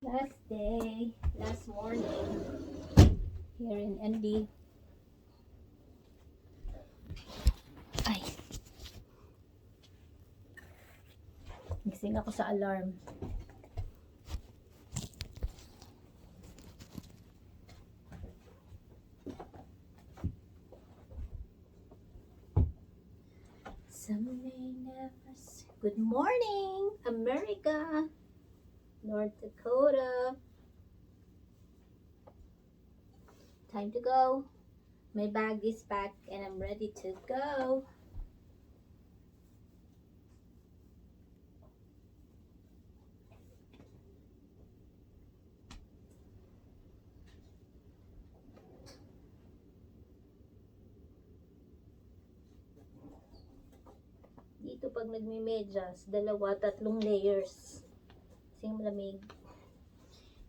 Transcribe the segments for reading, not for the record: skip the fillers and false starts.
Last day, last morning here in ND. Ay, gising ako sa alarm. Some may never say good morning, America, North Dakota. Time to go. My bag is packed and I'm ready to go. Dito pag nagme-medyas, 2-3 layers. Kasi malamig.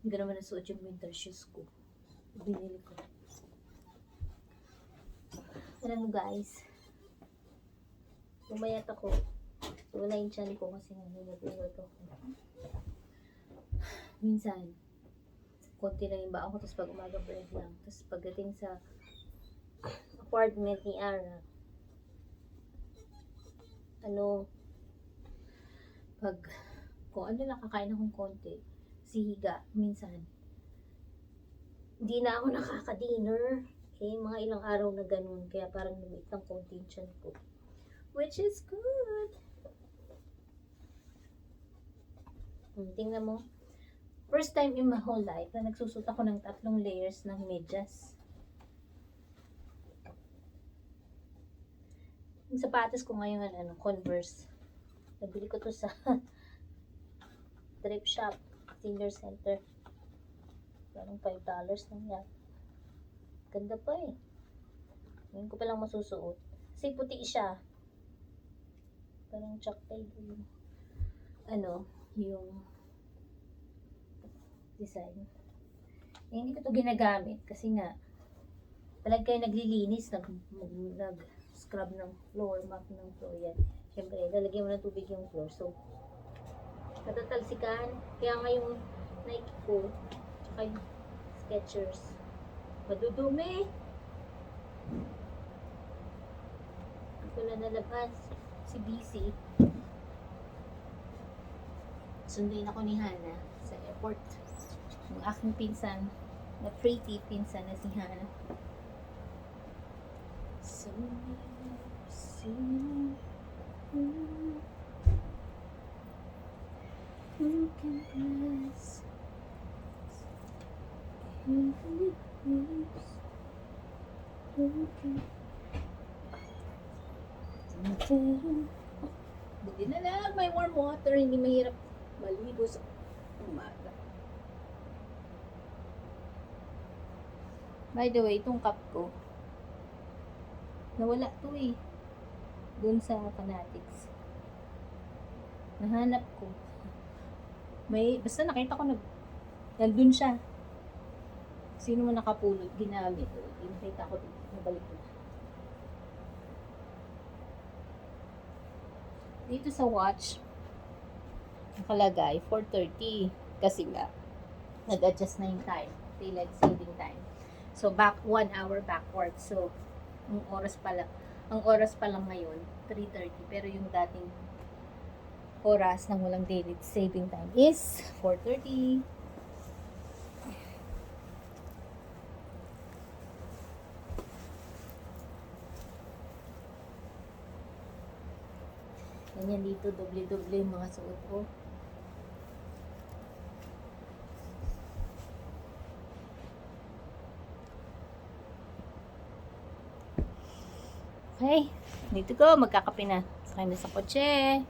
Hindi ko naman nasuot yung winter shoes ko. Binili ko. Alam mo guys, pumayat ako. Wala yung chan ko kasi nag-work ako. Minsan, konti lang yung baon ko, tapos pag umaga bread lang. Tapos pagdating sa apartment ni Ara, kung ano lang kakain akong konti, higa, minsan, hindi na ako nakaka-dinner. Mga ilang araw na ganun, kaya parang lumit ng konti yung tiyan ko. Which is good. Tingnan mo. First time in my whole life na nagsusot ako ng 3 layers ng medyas. Yung sapatos ko ngayon, Converse. Nabili ko to sa thrift shop, senior center. Parang $5 lang yan. Ganda pa eh. Ngayon ko palang masusuot. Kasi puti siya. Parang chocolate yung yung design. Hindi ko to ginagamit kasi nga talag kayo naglilinis, nag-scrub ng floor, map ng floor yan. Siyempre, lalagyan mo ng tubig yung floor. So, natatalsikan. Kaya nga yung Nike ko, tsaka yung Skechers, madudumi. Ito na nalabas si BC. Sunduin ako ni Hana sa airport. Yung aking pinsan, na pretty pinsan na si Hana. So, who can bless? Buti na lang may warm water, hindi mahirap maligo sa umaga. By the way, itong cup ko, nawala to eh. Doon sa Fanatics. Nahanap ko. Basta nakita ko nandun siya. Sino man nakapulot, ginamit. Nakita ko, nabalik ko. Dito sa watch, nakalagay 4:30 kasi nga nag-adjust na yung time, daylight saving time. So back 1 hour backward. So ang oras pa lang ngayon 3:30, pero yung dating oras ng walang daylight saving time is 4:30. Ganyan dito, doble-doble yung mga suot ko. Okay, dito ko, magkakape na. Sakay na sa kotse.